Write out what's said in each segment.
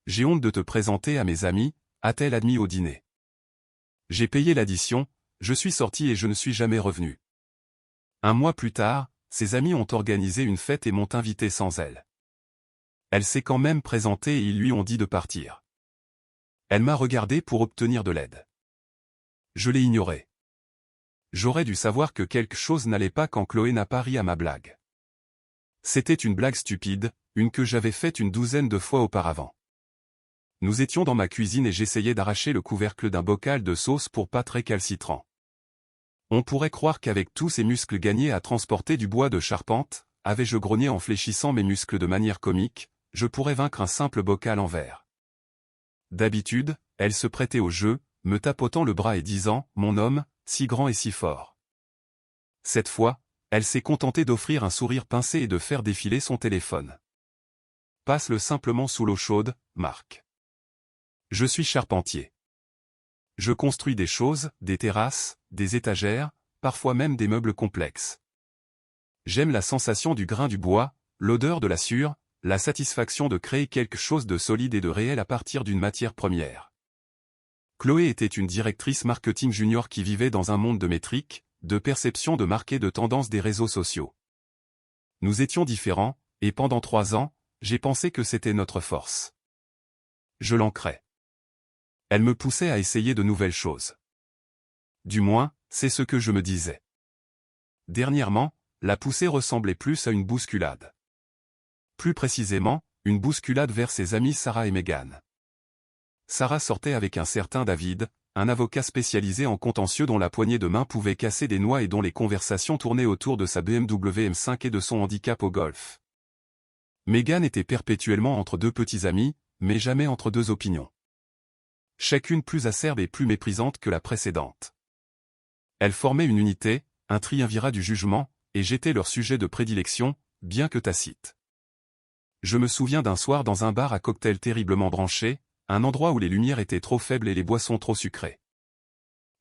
J'ai honte de te présenter à mes amis, a-t-elle admis au dîner. J'ai payé l'addition, je suis sorti et je ne suis jamais revenu. Un mois plus tard, ses amis ont organisé une fête et m'ont invité sans elle. Elle s'est quand même présentée et ils lui ont dit de partir. Elle m'a regardé pour obtenir de l'aide. Je l'ai ignorée. J'aurais dû savoir que quelque chose n'allait pas quand Chloé n'a pas ri à ma blague. C'était une blague stupide, une que j'avais faite une douzaine de fois auparavant. Nous étions dans ma cuisine et j'essayais d'arracher le couvercle d'un bocal de sauce pour pâte récalcitrant. On pourrait croire qu'avec tous ces muscles gagnés à transporter du bois de charpente, avais-je grogné en fléchissant mes muscles de manière comique, je pourrais vaincre un simple bocal en verre. D'habitude, elle se prêtait au jeu, me tapotant le bras et disant « Mon homme, si grand et si fort ». Cette fois, elle s'est contentée d'offrir un sourire pincé et de faire défiler son téléphone. Passe-le simplement sous l'eau chaude, Marc. Je suis charpentier. Je construis des choses, des terrasses, des étagères, parfois même des meubles complexes. J'aime la sensation du grain du bois, l'odeur de la sciure, la satisfaction de créer quelque chose de solide et de réel à partir d'une matière première. Chloé était une directrice marketing junior qui vivait dans un monde de métriques, de perception de marque et de tendances des réseaux sociaux. Nous étions différents, et pendant 3 ans, j'ai pensé que c'était notre force. Je l'ancrais. Elle me poussait à essayer de nouvelles choses. Du moins, c'est ce que je me disais. Dernièrement, la poussée ressemblait plus à une bousculade. Plus précisément, une bousculade vers ses amies Sarah et Megan. Sarah sortait avec un certain David, un avocat spécialisé en contentieux dont la poignée de main pouvait casser des noix et dont les conversations tournaient autour de sa BMW M5 et de son handicap au golf. Megan était perpétuellement entre 2 petits amis, mais jamais entre 2 opinions. Chacune plus acerbe et plus méprisante que la précédente. Elles formaient une unité, un triumvirat du jugement, et j'étais leur sujet de prédilection, bien que tacite. Je me souviens d'un soir dans un bar à cocktail terriblement branché, un endroit où les lumières étaient trop faibles et les boissons trop sucrées.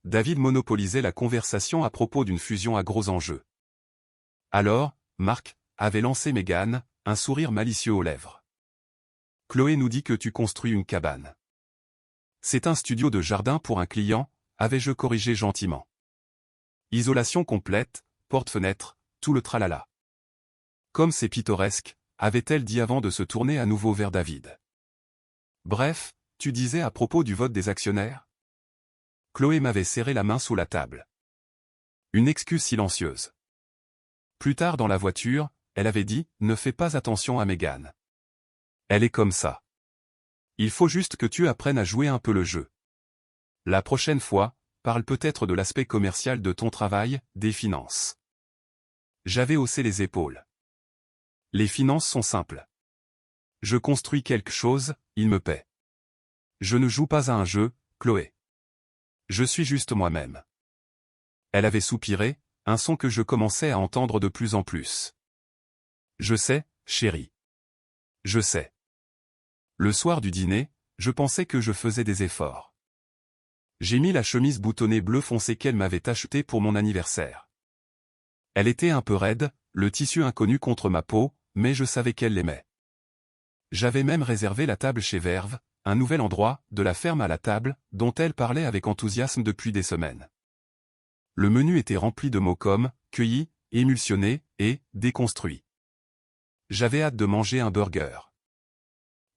David monopolisait la conversation à propos d'une fusion à gros enjeux. Alors, Marc avait lancé Megan, un sourire malicieux aux lèvres. Chloé nous dit que tu construis une cabane. C'est un studio de jardin pour un client, avais-je corrigé gentiment. Isolation complète, porte-fenêtre, tout le tralala. Comme c'est pittoresque, avait-elle dit avant de se tourner à nouveau vers David. Bref, tu disais à propos du vote des actionnaires? Chloé m'avait serré la main sous la table. Une excuse silencieuse. Plus tard dans la voiture, elle avait dit « Ne fais pas attention à Megan. Elle est comme ça. Il faut juste que tu apprennes à jouer un peu le jeu. La prochaine fois, parle peut-être de l'aspect commercial de ton travail, des finances. » J'avais haussé les épaules. Les finances sont simples. Je construis quelque chose, il me paie. Je ne joue pas à un jeu, Chloé. Je suis juste moi-même. Elle avait soupiré, un son que je commençais à entendre de plus en plus. Je sais, chérie. Je sais. Le soir du dîner, je pensais que je faisais des efforts. J'ai mis la chemise boutonnée bleu foncé qu'elle m'avait achetée pour mon anniversaire. Elle était un peu raide, le tissu inconnu contre ma peau, mais je savais qu'elle l'aimait. J'avais même réservé la table chez Verve, un nouvel endroit, de la ferme à la table, dont elle parlait avec enthousiasme depuis des semaines. Le menu était rempli de mots comme « cueilli »,« émulsionné » et « déconstruit ». J'avais hâte de manger un burger.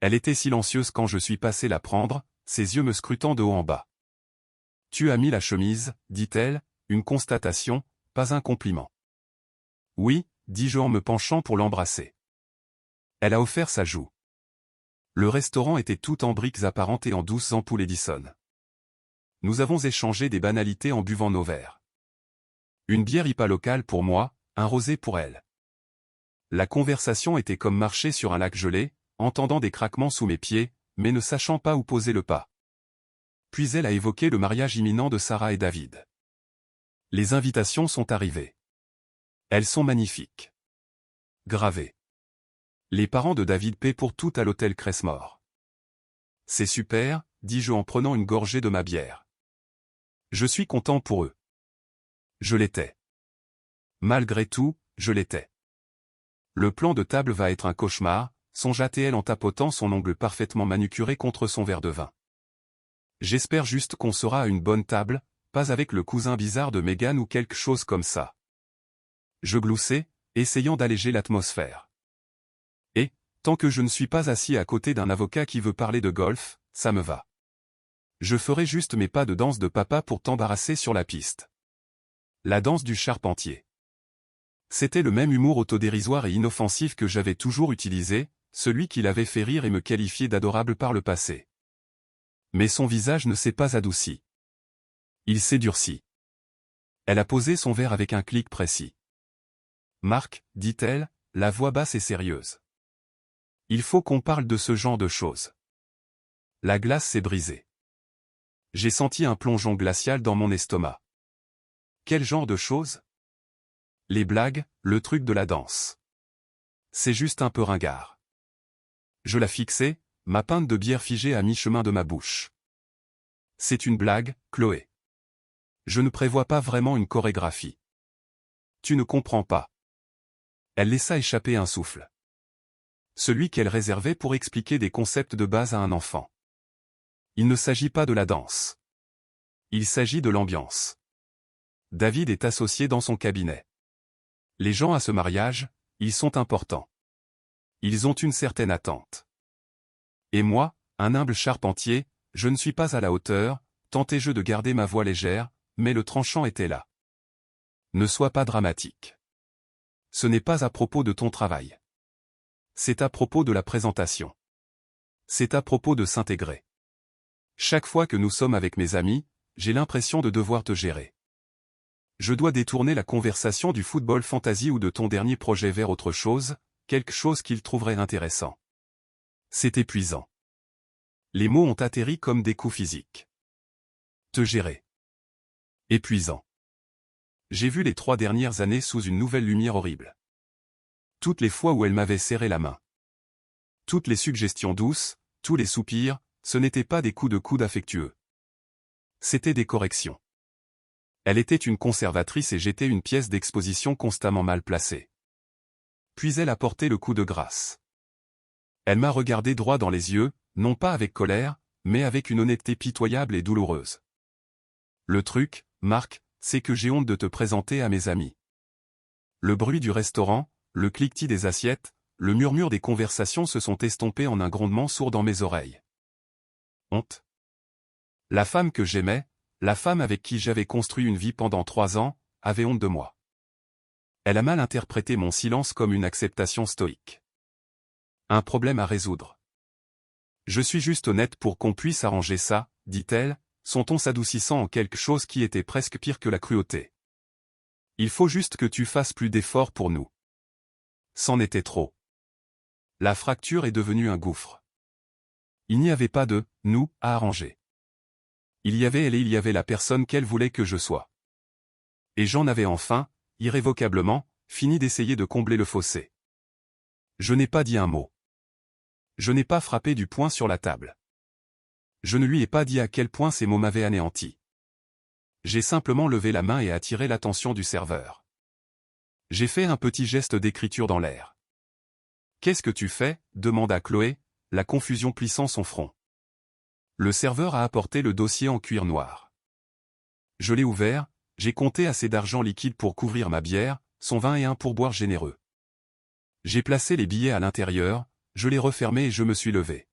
Elle était silencieuse quand je suis passé la prendre, ses yeux me scrutant de haut en bas. « Tu as mis la chemise », dit-elle, une constatation, pas un compliment. « Oui », dis-je en me penchant pour l'embrasser. Elle a offert sa joue. Le restaurant était tout en briques apparentes et en douces ampoules Edison. Nous avons échangé des banalités en buvant nos verres. Une bière IPA locale pour moi, un rosé pour elle. La conversation était comme marcher sur un lac gelé, entendant des craquements sous mes pieds, mais ne sachant pas où poser le pas. Puis elle a évoqué le mariage imminent de Sarah et David. Les invitations sont arrivées. Elles sont magnifiques. Gravées. Les parents de David paient pour tout à l'hôtel Cressmore. C'est super, dis-je en prenant une gorgée de ma bière. Je suis content pour eux. Je l'étais. Malgré tout, je l'étais. Le plan de table va être un cauchemar, songea-t-elle en tapotant son ongle parfaitement manucuré contre son verre de vin. J'espère juste qu'on sera à une bonne table, pas avec le cousin bizarre de Meghan ou quelque chose comme ça. Je gloussai, essayant d'alléger l'atmosphère. Et, tant que je ne suis pas assis à côté d'un avocat qui veut parler de golf, ça me va. Je ferai juste mes pas de danse de papa pour t'embarrasser sur la piste. La danse du charpentier. C'était le même humour autodérisoire et inoffensif que j'avais toujours utilisé, celui qui l'avait fait rire et me qualifier d'adorable par le passé. Mais son visage ne s'est pas adouci. Il s'est durci. Elle a posé son verre avec un clic précis. « Marc, dit-elle, la voix basse et sérieuse. Il faut qu'on parle de ce genre de choses. » La glace s'est brisée. J'ai senti un plongeon glacial dans mon estomac. Quel genre de choses? Les blagues, le truc de la danse. C'est juste un peu ringard. Je la fixai, ma pinte de bière figée à mi-chemin de ma bouche. C'est une blague, Chloé. Je ne prévois pas vraiment une chorégraphie. Tu ne comprends pas. Elle laissa échapper un souffle. Celui qu'elle réservait pour expliquer des concepts de base à un enfant. Il ne s'agit pas de la danse. Il s'agit de l'ambiance. David est associé dans son cabinet. Les gens à ce mariage, ils sont importants. Ils ont une certaine attente. Et moi, un humble charpentier, je ne suis pas à la hauteur, tentai-je de garder ma voix légère, mais le tranchant était là. Ne sois pas dramatique. Ce n'est pas à propos de ton travail. C'est à propos de la présentation. C'est à propos de s'intégrer. Chaque fois que nous sommes avec mes amis, j'ai l'impression de devoir te gérer. Je dois détourner la conversation du football fantasy ou de ton dernier projet vers autre chose, quelque chose qu'ils trouveraient intéressant. C'est épuisant. Les mots ont atterri comme des coups physiques. Te gérer. Épuisant. J'ai vu les 3 dernières années sous une nouvelle lumière horrible. Toutes les fois où elle m'avait serré la main. Toutes les suggestions douces, tous les soupirs, ce n'étaient pas des coups de coude affectueux. C'étaient des corrections. Elle était une conservatrice et j'étais une pièce d'exposition constamment mal placée. Puis elle a porté le coup de grâce. Elle m'a regardé droit dans les yeux, non pas avec colère, mais avec une honnêteté pitoyable et douloureuse. Le truc, Marc, c'est que j'ai honte de te présenter à mes amis. Le bruit du restaurant, le cliquetis des assiettes, le murmure des conversations se sont estompés en un grondement sourd dans mes oreilles. Honte. La femme que j'aimais, la femme avec qui j'avais construit une vie pendant 3 ans, avait honte de moi. Elle a mal interprété mon silence comme une acceptation stoïque. Un problème à résoudre. Je suis juste honnête pour qu'on puisse arranger ça, dit-elle, son ton s'adoucissant en quelque chose qui était presque pire que la cruauté. Il faut juste que tu fasses plus d'efforts pour nous. C'en était trop. La fracture est devenue un gouffre. Il n'y avait pas de « nous » à arranger. Il y avait elle et il y avait la personne qu'elle voulait que je sois. Et j'en avais enfin, irrévocablement, fini d'essayer de combler le fossé. Je n'ai pas dit un mot. Je n'ai pas frappé du poing sur la table. Je ne lui ai pas dit à quel point ces mots m'avaient anéanti. J'ai simplement levé la main et attiré l'attention du serveur. J'ai fait un petit geste d'écriture dans l'air. « Qu'est-ce que tu fais » demanda Chloé, la confusion plissant son front. Le serveur a apporté le dossier en cuir noir. Je l'ai ouvert, j'ai compté assez d'argent liquide pour couvrir ma bière, son vin et un pourboire généreux. J'ai placé les billets à l'intérieur, je l'ai refermé et je me suis levé.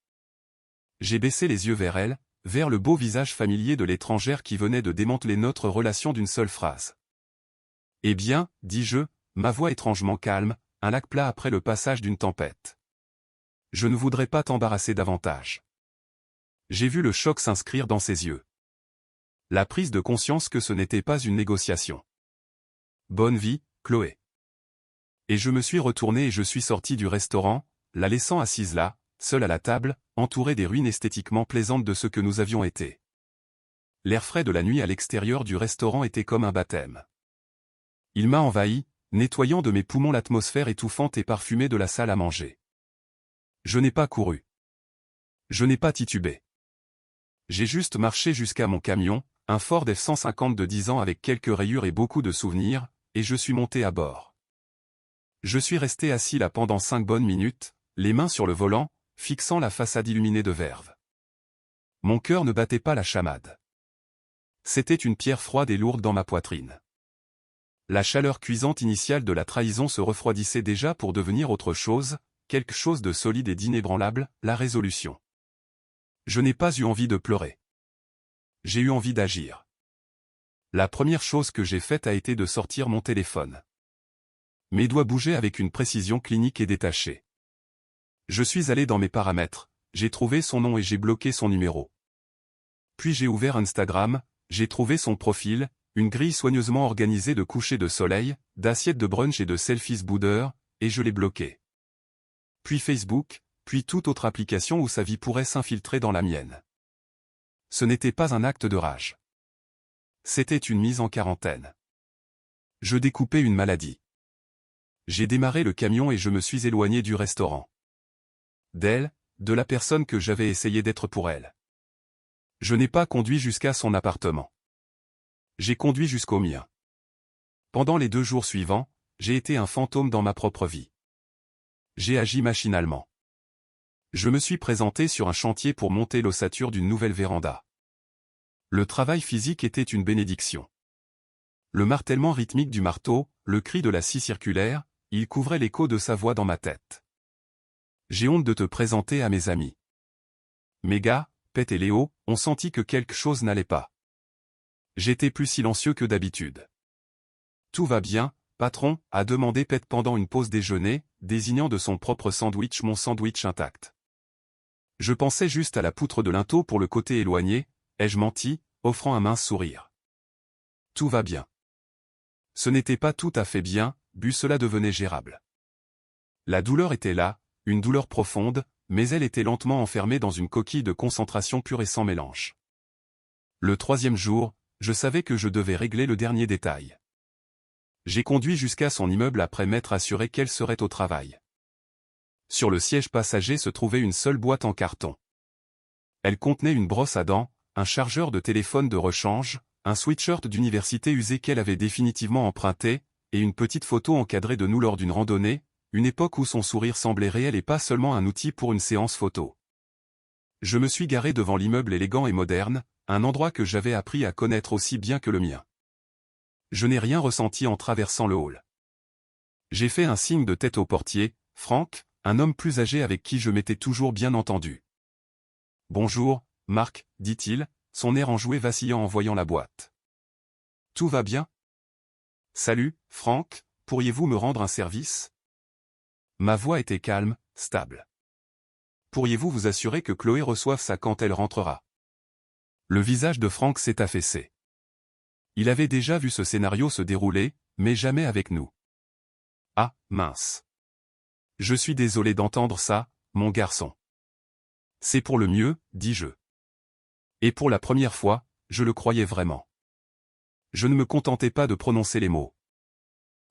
J'ai baissé les yeux vers elle, vers le beau visage familier de l'étrangère qui venait de démanteler notre relation d'une seule phrase. « Eh bien, dis-je, ma voix étrangement calme, un lac plat après le passage d'une tempête. Je ne voudrais pas t'embarrasser davantage. » J'ai vu le choc s'inscrire dans ses yeux. La prise de conscience que ce n'était pas une négociation. Bonne vie, Chloé. Et je me suis retourné et je suis sorti du restaurant, la laissant assise là, seule à la table, entourée des ruines esthétiquement plaisantes de ce que nous avions été. L'air frais de la nuit à l'extérieur du restaurant était comme un baptême. Il m'a envahi, nettoyant de mes poumons l'atmosphère étouffante et parfumée de la salle à manger. Je n'ai pas couru. Je n'ai pas titubé. J'ai juste marché jusqu'à mon camion, un Ford F-150 de 10 ans avec quelques rayures et beaucoup de souvenirs, et je suis monté à bord. Je suis resté assis là pendant 5 bonnes minutes, les mains sur le volant, fixant la façade illuminée de verve. Mon cœur ne battait pas la chamade. C'était une pierre froide et lourde dans ma poitrine. La chaleur cuisante initiale de la trahison se refroidissait déjà pour devenir autre chose, quelque chose de solide et d'inébranlable, la résolution. Je n'ai pas eu envie de pleurer. J'ai eu envie d'agir. La première chose que j'ai faite a été de sortir mon téléphone. Mes doigts bougeaient avec une précision clinique et détachée. Je suis allé dans mes paramètres, j'ai trouvé son nom et j'ai bloqué son numéro. Puis j'ai ouvert Instagram, j'ai trouvé son profil, une grille soigneusement organisée de couchers de soleil, d'assiettes de brunch et de selfies boudeurs, et je l'ai bloqué. Puis Facebook, puis toute autre application où sa vie pourrait s'infiltrer dans la mienne. Ce n'était pas un acte de rage. C'était une mise en quarantaine. Je découpais une maladie. J'ai démarré le camion et je me suis éloigné du restaurant. D'elle, de la personne que j'avais essayé d'être pour elle. Je n'ai pas conduit jusqu'à son appartement. J'ai conduit jusqu'au mien. Pendant les 2 jours suivants, j'ai été un fantôme dans ma propre vie. J'ai agi machinalement. Je me suis présenté sur un chantier pour monter l'ossature d'une nouvelle véranda. Le travail physique était une bénédiction. Le martèlement rythmique du marteau, le cri de la scie circulaire, il couvrait l'écho de sa voix dans ma tête. J'ai honte de te présenter à mes amis. Mes gars, Pet et Léo, ont senti que quelque chose n'allait pas. J'étais plus silencieux que d'habitude. Tout va bien, patron, a demandé Pet pendant une pause déjeuner, désignant de son propre sandwich mon sandwich intact. Je pensais juste à la poutre de linteau pour le côté éloigné, ai-je menti, offrant un mince sourire. Tout va bien. Ce n'était pas tout à fait bien, cela devenait gérable. La douleur était là, une douleur profonde, mais elle était lentement enfermée dans une coquille de concentration pure et sans mélange. Le 3e jour, je savais que je devais régler le dernier détail. J'ai conduit jusqu'à son immeuble après m'être assuré qu'elle serait au travail. Sur le siège passager se trouvait une seule boîte en carton. Elle contenait une brosse à dents, un chargeur de téléphone de rechange, un sweatshirt d'université usé qu'elle avait définitivement emprunté, et une petite photo encadrée de nous lors d'une randonnée, une époque où son sourire semblait réel et pas seulement un outil pour une séance photo. Je me suis garé devant l'immeuble élégant et moderne, un endroit que j'avais appris à connaître aussi bien que le mien. Je n'ai rien ressenti en traversant le hall. J'ai fait un signe de tête au portier, Franck, un homme plus âgé avec qui je m'étais toujours bien entendu. « Bonjour, Marc, dit-il, son air enjoué vacillant en voyant la boîte. « Tout va bien ? » ?»« Salut, Franck, pourriez-vous me rendre un service ?» Ma voix était calme, stable. « Pourriez-vous vous assurer que Chloé reçoive ça quand elle rentrera ?» Le visage de Franck s'est affaissé. Il avait déjà vu ce scénario se dérouler, mais jamais avec nous. Ah, mince. Je suis désolé d'entendre ça, mon garçon. C'est pour le mieux, dis-je. Et pour la première fois, je le croyais vraiment. Je ne me contentais pas de prononcer les mots.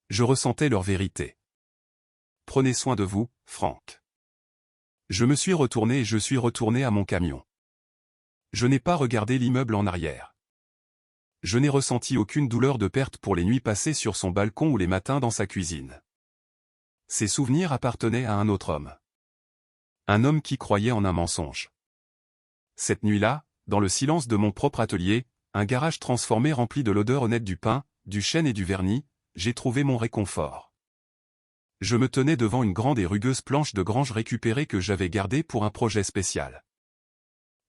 Je ressentais leur vérité. Prenez soin de vous, Franck. Je me suis retourné et je suis retourné à mon camion. Je n'ai pas regardé l'immeuble en arrière. Je n'ai ressenti aucune douleur de perte pour les nuits passées sur son balcon ou les matins dans sa cuisine. Ces souvenirs appartenaient à un autre homme. Un homme qui croyait en un mensonge. Cette nuit-là, dans le silence de mon propre atelier, un garage transformé rempli de l'odeur honnête du pain, du chêne et du vernis, j'ai trouvé mon réconfort. Je me tenais devant une grande et rugueuse planche de grange récupérée que j'avais gardée pour un projet spécial.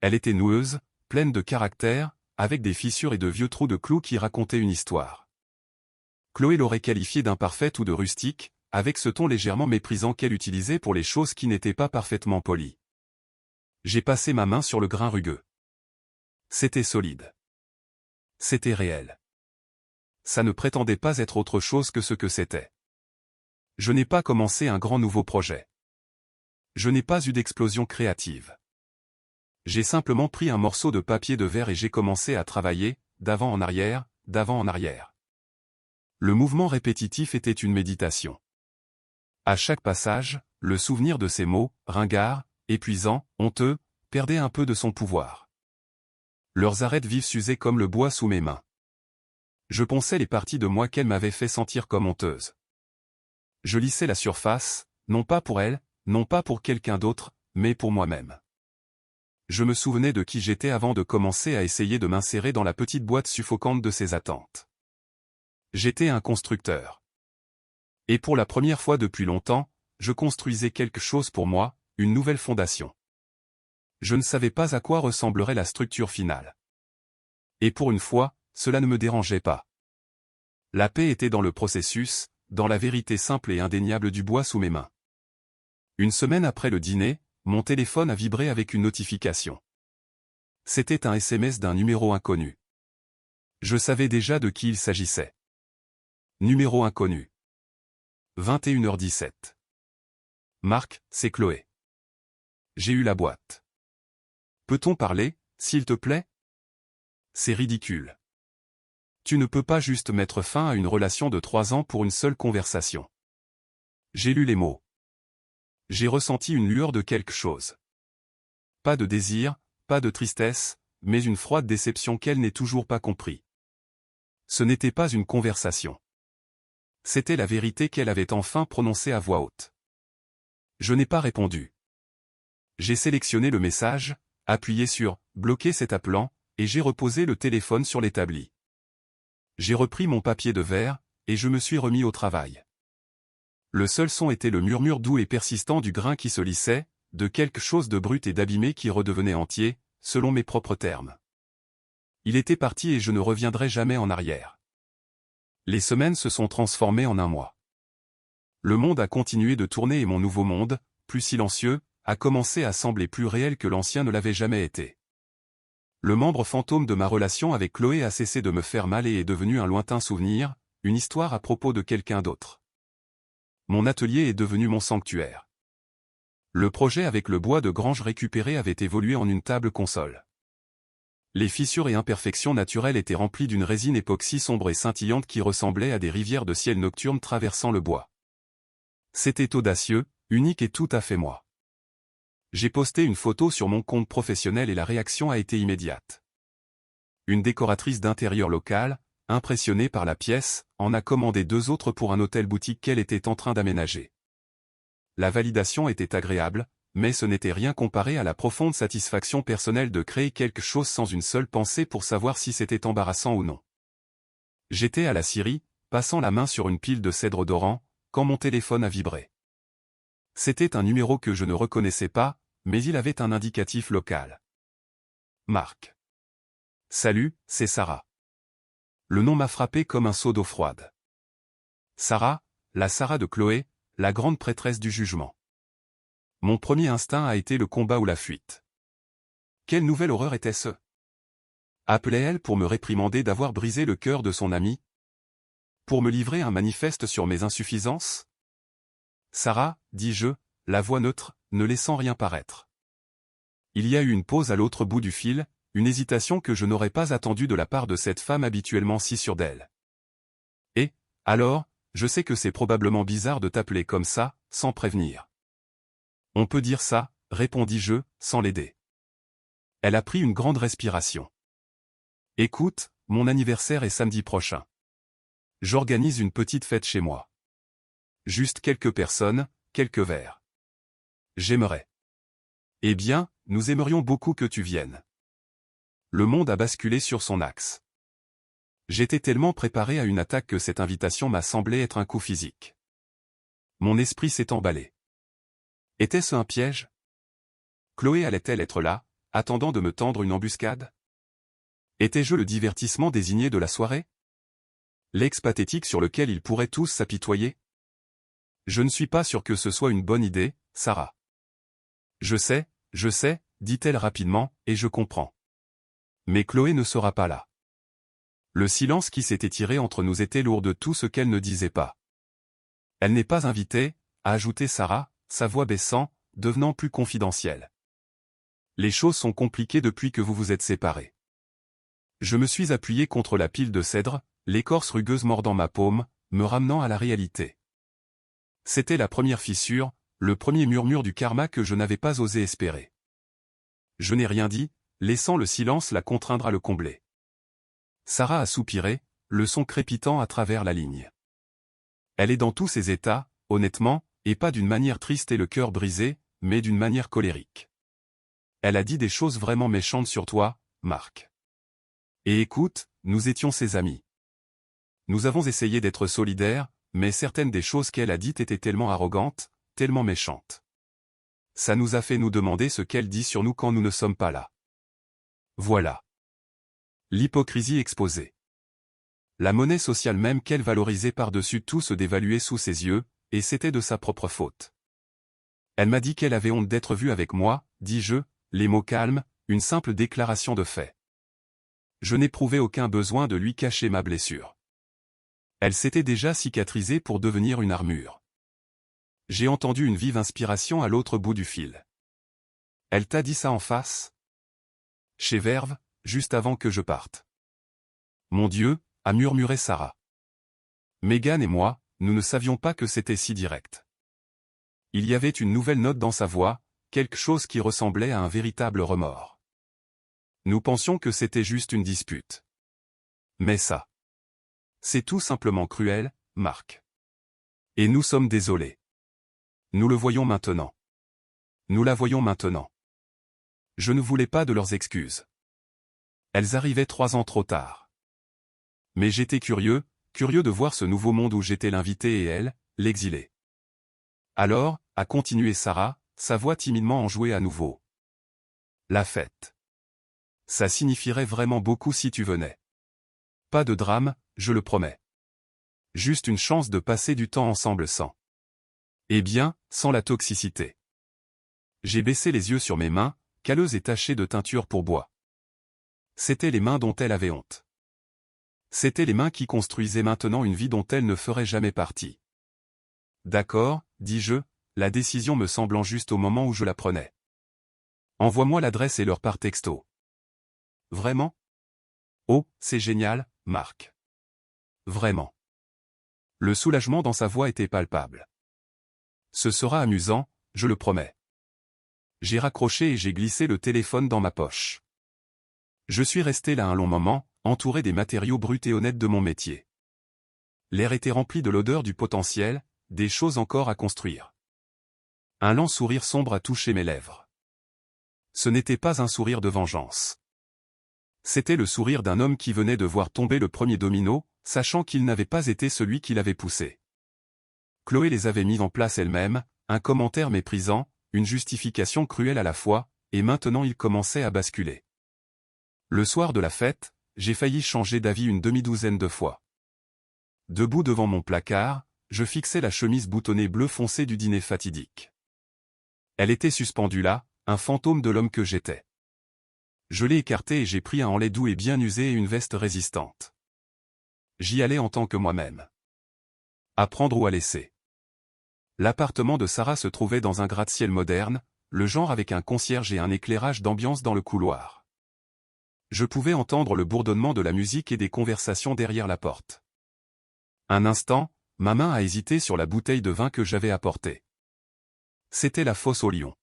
Elle était noueuse, pleine de caractère, avec des fissures et de vieux trous de clous qui racontaient une histoire. Chloé l'aurait qualifiée d'imparfaite ou de rustique, avec ce ton légèrement méprisant qu'elle utilisait pour les choses qui n'étaient pas parfaitement polies. J'ai passé ma main sur le grain rugueux. C'était solide. C'était réel. Ça ne prétendait pas être autre chose que ce que c'était. Je n'ai pas commencé un grand nouveau projet. Je n'ai pas eu d'explosion créative. J'ai simplement pris un morceau de papier de verre et j'ai commencé à travailler, d'avant en arrière, d'avant en arrière. Le mouvement répétitif était une méditation. À chaque passage, le souvenir de ces mots, ringards, épuisants, honteux, perdait un peu de son pouvoir. Leurs arêtes vives s'usaient comme le bois sous mes mains. Je ponçais les parties de moi qu'elle m'avait fait sentir comme honteuse. Je lissais la surface, non pas pour elle, non pas pour quelqu'un d'autre, mais pour moi-même. Je me souvenais de qui j'étais avant de commencer à essayer de m'insérer dans la petite boîte suffocante de ses attentes. J'étais un constructeur. Et pour la première fois depuis longtemps, je construisais quelque chose pour moi, une nouvelle fondation. Je ne savais pas à quoi ressemblerait la structure finale. Et pour une fois, cela ne me dérangeait pas. La paix était dans le processus, dans la vérité simple et indéniable du bois sous mes mains. Une semaine après le dîner, mon téléphone a vibré avec une notification. C'était un SMS d'un numéro inconnu. Je savais déjà de qui il s'agissait. Numéro inconnu. 21h17. Marc, c'est Chloé. J'ai eu la boîte. Peut-on parler, s'il te plaît? C'est ridicule. Tu ne peux pas juste mettre fin à une relation de 3 ans pour une seule conversation. J'ai lu les mots. J'ai ressenti une lueur de quelque chose. Pas de désir, pas de tristesse, mais une froide déception qu'elle n'ait toujours pas compris. Ce n'était pas une conversation. C'était la vérité qu'elle avait enfin prononcée à voix haute. Je n'ai pas répondu. J'ai sélectionné le message, appuyé sur « Bloquer cet appelant » et j'ai reposé le téléphone sur l'établi. J'ai repris mon papier de verre, et je me suis remis au travail. Le seul son était le murmure doux et persistant du grain qui se lissait, de quelque chose de brut et d'abîmé qui redevenait entier, selon mes propres termes. Il était parti et je ne reviendrai jamais en arrière. Les semaines se sont transformées en un mois. Le monde a continué de tourner et mon nouveau monde, plus silencieux, a commencé à sembler plus réel que l'ancien ne l'avait jamais été. Le membre fantôme de ma relation avec Chloé a cessé de me faire mal et est devenu un lointain souvenir, une histoire à propos de quelqu'un d'autre. Mon atelier est devenu mon sanctuaire. Le projet avec le bois de grange récupéré avait évolué en une table console. Les fissures et imperfections naturelles étaient remplies d'une résine époxy sombre et scintillante qui ressemblait à des rivières de ciel nocturne traversant le bois. C'était audacieux, unique et tout à fait moi. J'ai posté une photo sur mon compte professionnel et la réaction a été immédiate. Une décoratrice d'intérieur locale, impressionnée par la pièce, en a commandé 2 autres pour un hôtel-boutique qu'elle était en train d'aménager. La validation était agréable, mais ce n'était rien comparé à la profonde satisfaction personnelle de créer quelque chose sans une seule pensée pour savoir si c'était embarrassant ou non. J'étais à la scierie, passant la main sur une pile de cèdre odorant, quand mon téléphone a vibré. C'était un numéro que je ne reconnaissais pas, mais il avait un indicatif local. Marc. Salut, c'est Sarah. Le nom m'a frappé comme un seau d'eau froide. Sarah, la Sarah de Chloé, la grande prêtresse du jugement. Mon premier instinct a été le combat ou la fuite. Quelle nouvelle horreur était-ce? Appelait-elle pour me réprimander d'avoir brisé le cœur de son ami? Pour me livrer un manifeste sur mes insuffisances? Sarah, dis-je, la voix neutre, ne laissant rien paraître. Il y a eu une pause à l'autre bout du fil, une hésitation que je n'aurais pas attendue de la part de cette femme habituellement si sûre d'elle. Et, alors, je sais que c'est probablement bizarre de t'appeler comme ça, sans prévenir. On peut dire ça, répondis-je, sans l'aider. Elle a pris une grande respiration. Écoute, mon anniversaire est samedi prochain. J'organise une petite fête chez moi. Juste quelques personnes, quelques verres. J'aimerais. Eh bien, nous aimerions beaucoup que tu viennes. Le monde a basculé sur son axe. J'étais tellement préparé à une attaque que cette invitation m'a semblé être un coup physique. Mon esprit s'est emballé. Était-ce un piège? Chloé allait-elle être là, attendant de me tendre une embuscade? Étais-je le divertissement désigné de la soirée? L'ex pathétique sur lequel ils pourraient tous s'apitoyer? Je ne suis pas sûr que ce soit une bonne idée, Sarah. Je sais, dit-elle rapidement, et je comprends. Mais Chloé ne sera pas là. Le silence qui s'était tiré entre nous était lourd de tout ce qu'elle ne disait pas. Elle n'est pas invitée, a ajouté Sarah, sa voix baissant, devenant plus confidentielle. Les choses sont compliquées depuis que vous vous êtes séparés. Je me suis appuyé contre la pile de cèdre, l'écorce rugueuse mordant ma paume, me ramenant à la réalité. C'était la première fissure, le premier murmure du karma que je n'avais pas osé espérer. Je n'ai rien dit, laissant le silence la contraindre à le combler. Sarah a soupiré, le son crépitant à travers la ligne. Elle est dans tous ses états, honnêtement, et pas d'une manière triste et le cœur brisé, mais d'une manière colérique. Elle a dit des choses vraiment méchantes sur toi, Marc. Et écoute, nous étions ses amis. Nous avons essayé d'être solidaires, mais certaines des choses qu'elle a dites étaient tellement arrogantes, tellement méchantes. Ça nous a fait nous demander ce qu'elle dit sur nous quand nous ne sommes pas là. Voilà. L'hypocrisie exposée. La monnaie sociale même qu'elle valorisait par-dessus tout se dévaluait sous ses yeux, et c'était de sa propre faute. Elle m'a dit qu'elle avait honte d'être vue avec moi, dis-je, les mots calmes, une simple déclaration de fait. Je n'éprouvais aucun besoin de lui cacher ma blessure. Elle s'était déjà cicatrisée pour devenir une armure. J'ai entendu une vive inspiration à l'autre bout du fil. Elle t'a dit ça en face? Chez Verve, juste avant que je parte. Mon Dieu, a murmuré Sarah. Megan et moi, nous ne savions pas que c'était si direct. Il y avait une nouvelle note dans sa voix, quelque chose qui ressemblait à un véritable remords. Nous pensions que c'était juste une dispute. Mais ça. C'est tout simplement cruel, Marc. Et nous sommes désolés. Nous le voyons maintenant. Nous la voyons maintenant. Je ne voulais pas de leurs excuses. Elles arrivaient 3 ans trop tard. Mais j'étais curieux de voir ce nouveau monde où j'étais l'invité et elle, l'exilée. Alors, a continué Sarah, sa voix timidement enjouée à nouveau. La fête. Ça signifierait vraiment beaucoup si tu venais. Pas de drame, je le promets. Juste une chance de passer du temps ensemble sans. Eh bien, sans la toxicité. J'ai baissé les yeux sur mes mains, calleuses et tachées de teinture pour bois. C'étaient les mains dont elle avait honte. C'étaient les mains qui construisaient maintenant une vie dont elle ne ferait jamais partie. D'accord, dis-je, la décision me semblant juste au moment où je la prenais. Envoie-moi l'adresse et l'heure par texto. Vraiment? Oh, c'est génial, Marc. Vraiment. Le soulagement dans sa voix était palpable. Ce sera amusant, je le promets. J'ai raccroché et j'ai glissé le téléphone dans ma poche. Je suis resté là un long moment, entouré des matériaux bruts et honnêtes de mon métier. L'air était rempli de l'odeur du potentiel, des choses encore à construire. Un lent sourire sombre a touché mes lèvres. Ce n'était pas un sourire de vengeance. C'était le sourire d'un homme qui venait de voir tomber le premier domino, sachant qu'il n'avait pas été celui qui l'avait poussé. Chloé les avait mis en place elle-même, un commentaire méprisant, une justification cruelle à la fois, et maintenant il commençait à basculer. Le soir de la fête, j'ai failli changer d'avis une demi-douzaine de fois. Debout devant mon placard, je fixais la chemise boutonnée bleu foncé du dîner fatidique. Elle était suspendue là, un fantôme de l'homme que j'étais. Je l'ai écartée et j'ai pris un enlet doux et bien usé et une veste résistante. J'y allais en tant que moi-même. À prendre ou à laisser. L'appartement de Sarah se trouvait dans un gratte-ciel moderne, le genre avec un concierge et un éclairage d'ambiance dans le couloir. Je pouvais entendre le bourdonnement de la musique et des conversations derrière la porte. Un instant, ma main a hésité sur la bouteille de vin que j'avais apportée. C'était la fosse au lion.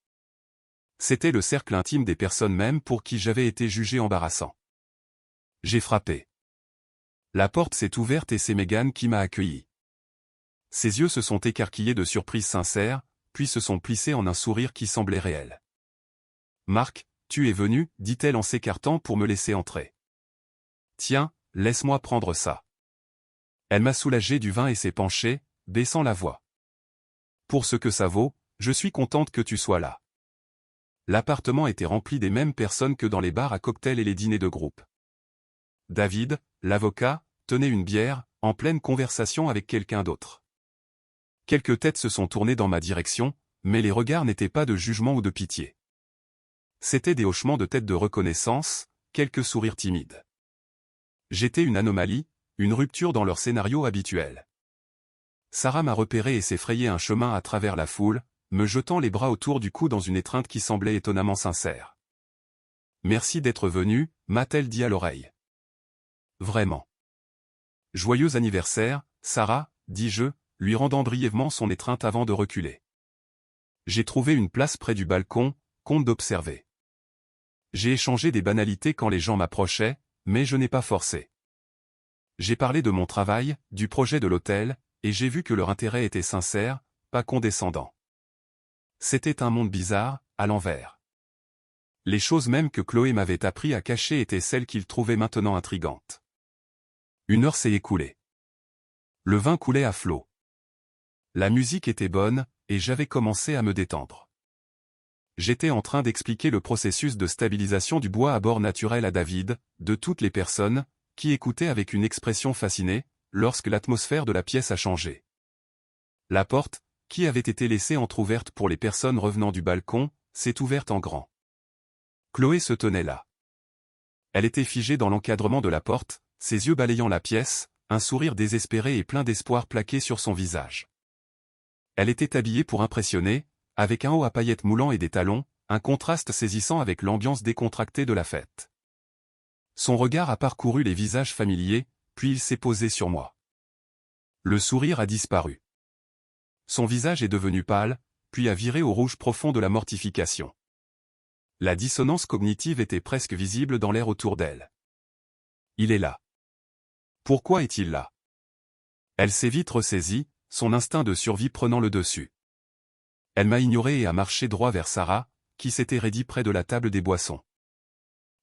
C'était le cercle intime des personnes même pour qui j'avais été jugé embarrassant. J'ai frappé. La porte s'est ouverte et c'est Megan qui m'a accueilli. Ses yeux se sont écarquillés de surprise sincère, puis se sont plissés en un sourire qui semblait réel. « Marc, tu es venu, dit-elle en s'écartant pour me laisser entrer. Tiens, laisse-moi prendre ça. Elle m'a soulagé du vin et s'est penchée, baissant la voix. Pour ce que ça vaut, je suis contente que tu sois là. L'appartement était rempli des mêmes personnes que dans les bars à cocktails et les dîners de groupe. David, l'avocat, tenait une bière, en pleine conversation avec quelqu'un d'autre. Quelques têtes se sont tournées dans ma direction, mais les regards n'étaient pas de jugement ou de pitié. C'étaient des hochements de tête de reconnaissance, quelques sourires timides. J'étais une anomalie, une rupture dans leur scénario habituel. Sarah m'a repéré et s'est frayé un chemin à travers la foule, me jetant les bras autour du cou dans une étreinte qui semblait étonnamment sincère. « Merci d'être venu, m'a-t-elle dit à l'oreille. « Vraiment. »« Joyeux anniversaire, Sarah, dis-je, lui rendant brièvement son étreinte avant de reculer. J'ai trouvé une place près du balcon, compte d'observer. J'ai échangé des banalités quand les gens m'approchaient, mais je n'ai pas forcé. J'ai parlé de mon travail, du projet de l'hôtel, et j'ai vu que leur intérêt était sincère, pas condescendant. C'était un monde bizarre, à l'envers. Les choses mêmes que Chloé m'avait appris à cacher étaient celles qu'il trouvait maintenant intrigantes. 1 heure s'est écoulée. Le vin coulait à flots. La musique était bonne, et j'avais commencé à me détendre. J'étais en train d'expliquer le processus de stabilisation du bois à bord naturel à David, de toutes les personnes, qui écoutaient avec une expression fascinée, lorsque l'atmosphère de la pièce a changé. La porte, qui avait été laissée entr'ouverte pour les personnes revenant du balcon, s'est ouverte en grand. Chloé se tenait là. Elle était figée dans l'encadrement de la porte, ses yeux balayant la pièce, un sourire désespéré et plein d'espoir plaqué sur son visage. Elle était habillée pour impressionner, avec un haut à paillettes moulant et des talons, un contraste saisissant avec l'ambiance décontractée de la fête. Son regard a parcouru les visages familiers, puis il s'est posé sur moi. Le sourire a disparu. Son visage est devenu pâle, puis a viré au rouge profond de la mortification. La dissonance cognitive était presque visible dans l'air autour d'elle. Il est là. Pourquoi est-il là? Elle s'est vite ressaisie, son instinct de survie prenant le dessus. Elle m'a ignoré et a marché droit vers Sarah, qui s'était raidie près de la table des boissons.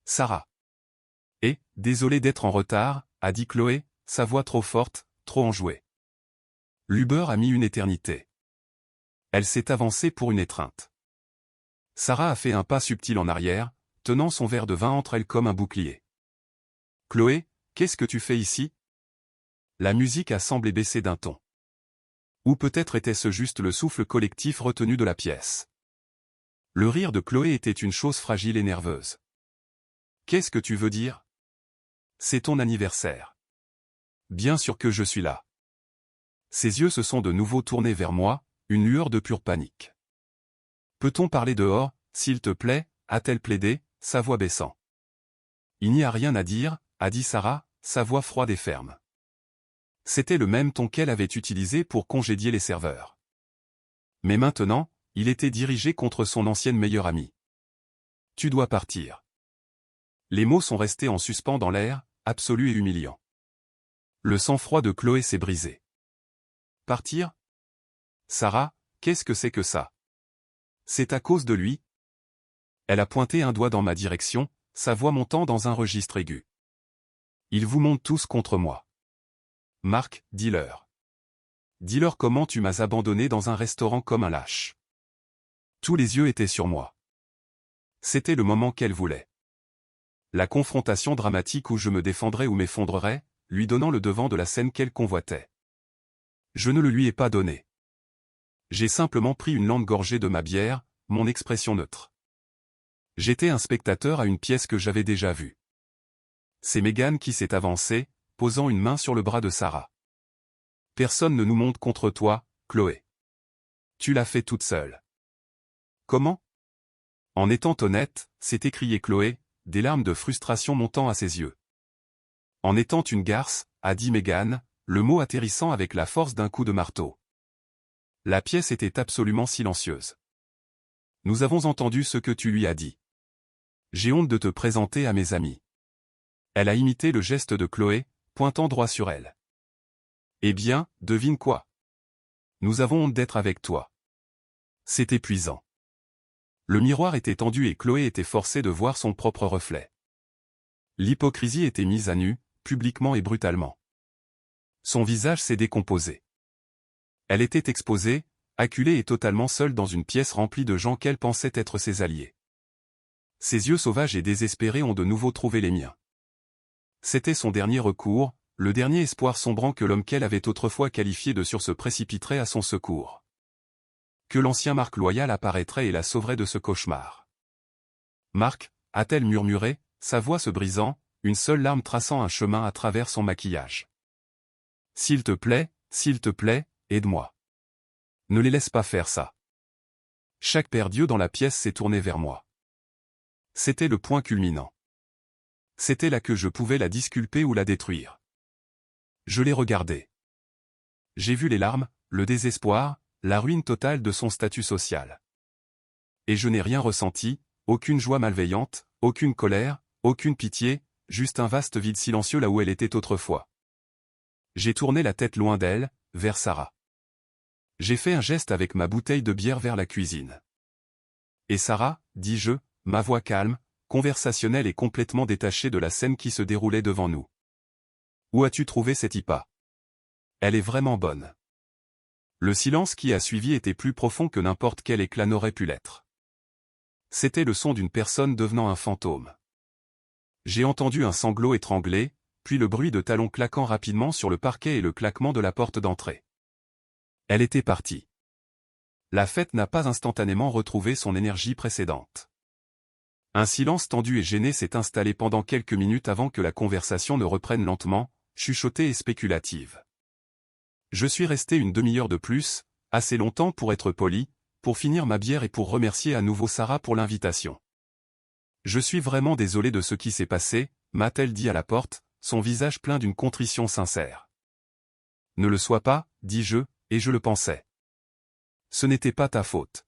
Sarah. Désolée d'être en retard, a dit Chloé, sa voix trop forte, trop enjouée. L'Uber a mis une éternité. Elle s'est avancée pour une étreinte. Sarah a fait un pas subtil en arrière, tenant son verre de vin entre elles comme un bouclier. Chloé, qu'est-ce que tu fais ici? La musique a semblé baisser d'un ton. Ou peut-être était-ce juste le souffle collectif retenu de la pièce. Le rire de Chloé était une chose fragile et nerveuse. Qu'est-ce que tu veux dire? C'est ton anniversaire. Bien sûr que je suis là. Ses yeux se sont de nouveau tournés vers moi, une lueur de pure panique. Peut-on parler dehors, s'il te plaît, a-t-elle plaidé, sa voix baissant. Il n'y a rien à dire, a dit Sarah, sa voix froide et ferme. C'était le même ton qu'elle avait utilisé pour congédier les serveurs. Mais maintenant, il était dirigé contre son ancienne meilleure amie. Tu dois partir. Les mots sont restés en suspens dans l'air, absolus et humiliants. Le sang-froid de Chloé s'est brisé. Partir? Sarah, qu'est-ce que c'est que ça? C'est à cause de lui? Elle a pointé un doigt dans ma direction, sa voix montant dans un registre aigu. Ils vous montent tous contre moi. Marc, dis-leur. Dis-leur comment tu m'as abandonné dans un restaurant comme un lâche. Tous les yeux étaient sur moi. C'était le moment qu'elle voulait. La confrontation dramatique où je me défendrais ou m'effondrerais, lui donnant le devant de la scène qu'elle convoitait. Je ne le lui ai pas donné. J'ai simplement pris une lente gorgée de ma bière, mon expression neutre. J'étais un spectateur à une pièce que j'avais déjà vue. C'est Megan qui s'est avancée, posant une main sur le bras de Sarah. Personne ne nous monte contre toi, Chloé. Tu l'as fait toute seule. Comment? En étant honnête, s'est écriée Chloé, des larmes de frustration montant à ses yeux. En étant une garce, a dit Megan, le mot atterrissant avec la force d'un coup de marteau. La pièce était absolument silencieuse. Nous avons entendu ce que tu lui as dit. J'ai honte de te présenter à mes amis. Elle a imité le geste de Chloé, pointant droit sur elle. Eh bien, devine quoi? Nous avons honte d'être avec toi. C'est épuisant. Le miroir était tendu et Chloé était forcée de voir son propre reflet. L'hypocrisie était mise à nu, publiquement et brutalement. Son visage s'est décomposé. Elle était exposée, acculée et totalement seule dans une pièce remplie de gens qu'elle pensait être ses alliés. Ses yeux sauvages et désespérés ont de nouveau trouvé les miens. C'était son dernier recours, le dernier espoir sombrant que l'homme qu'elle avait autrefois qualifié de sûr se précipiterait à son secours. Que l'ancien Marc loyal apparaîtrait et la sauverait de ce cauchemar. Marc, a-t-elle murmuré, sa voix se brisant, une seule larme traçant un chemin à travers son maquillage. S'il te plaît, aide-moi. Ne les laisse pas faire ça. Chaque paire d'yeux dans la pièce s'est tourné vers moi. C'était le point culminant. C'était là que je pouvais la disculper ou la détruire. Je l'ai regardée. J'ai vu les larmes, le désespoir, la ruine totale de son statut social. Et je n'ai rien ressenti, aucune joie malveillante, aucune colère, aucune pitié, juste un vaste vide silencieux là où elle était autrefois. J'ai tourné la tête loin d'elle, vers Sarah. J'ai fait un geste avec ma bouteille de bière vers la cuisine. Et Sarah, dis-je, ma voix calme, conversationnelle et complètement détachée de la scène qui se déroulait devant nous. Où as-tu trouvé cette IPA? Elle est vraiment bonne. Le silence qui a suivi était plus profond que n'importe quel éclat n'aurait pu l'être. C'était le son d'une personne devenant un fantôme. J'ai entendu un sanglot étranglé, puis le bruit de talons claquant rapidement sur le parquet et le claquement de la porte d'entrée. Elle était partie. La fête n'a pas instantanément retrouvé son énergie précédente. Un silence tendu et gêné s'est installé pendant quelques minutes avant que la conversation ne reprenne lentement, chuchotée et spéculative. Je suis resté une demi-heure de plus, assez longtemps pour être poli, pour finir ma bière et pour remercier à nouveau Sarah pour l'invitation. Je suis vraiment désolé de ce qui s'est passé, m'a-t-elle dit à la porte, son visage plein d'une contrition sincère. Ne le sois pas, dis-je, et je le pensais. Ce n'était pas ta faute.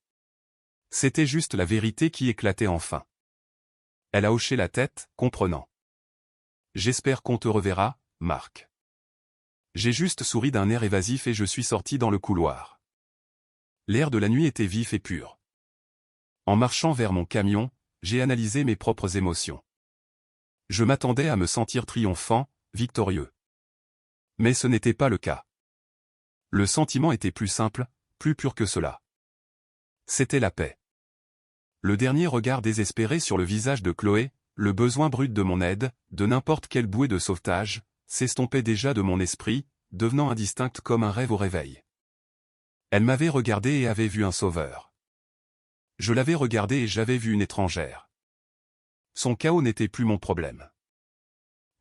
C'était juste la vérité qui éclatait enfin. Elle a hoché la tête, comprenant. J'espère qu'on te reverra, Marc. J'ai juste souri d'un air évasif et je suis sorti dans le couloir. L'air de la nuit était vif et pur. En marchant vers mon camion, j'ai analysé mes propres émotions. Je m'attendais à me sentir triomphant, victorieux. Mais ce n'était pas le cas. Le sentiment était plus simple, plus pur que cela. C'était la paix. Le dernier regard désespéré sur le visage de Chloé, le besoin brut de mon aide, de n'importe quelle bouée de sauvetage, s'estompait déjà de mon esprit, devenant indistincte comme un rêve au réveil. Elle m'avait regardé et avait vu un sauveur. Je l'avais regardé et j'avais vu une étrangère. Son chaos n'était plus mon problème.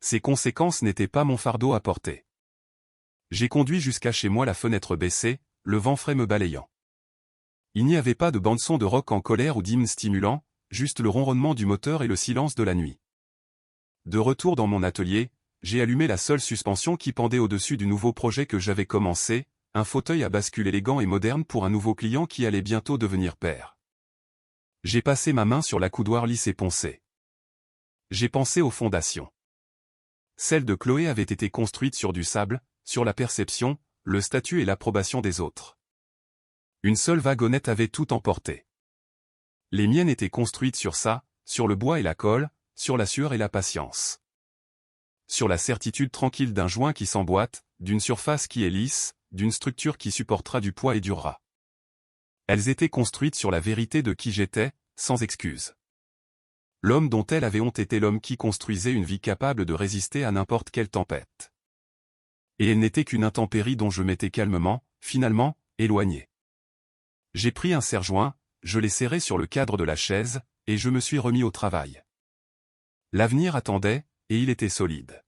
Ses conséquences n'étaient pas mon fardeau à porter. J'ai conduit jusqu'à chez moi la fenêtre baissée, le vent frais me balayant. Il n'y avait pas de bande-son de rock en colère ou d'hymne stimulant, juste le ronronnement du moteur et le silence de la nuit. De retour dans mon atelier, j'ai allumé la seule suspension qui pendait au-dessus du nouveau projet que j'avais commencé, un fauteuil à bascule élégant et moderne pour un nouveau client qui allait bientôt devenir père. J'ai passé ma main sur l'accoudoir lisse et poncé. J'ai pensé aux fondations. Celle de Chloé avait été construite sur du sable, sur la perception, le statut et l'approbation des autres. Une seule wagonnette avait tout emporté. Les miennes étaient construites sur ça, sur le bois et la colle, sur la sueur et la patience. Sur la certitude tranquille d'un joint qui s'emboîte, d'une surface qui est lisse, d'une structure qui supportera du poids et durera. Elles étaient construites sur la vérité de qui j'étais, sans excuse. L'homme dont elle avait honte était l'homme qui construisait une vie capable de résister à n'importe quelle tempête. Et elle n'était qu'une intempérie dont je m'étais calmement, finalement, éloigné. J'ai pris un serre-joint, je l'ai serré sur le cadre de la chaise, et je me suis remis au travail. L'avenir attendait, et il était solide.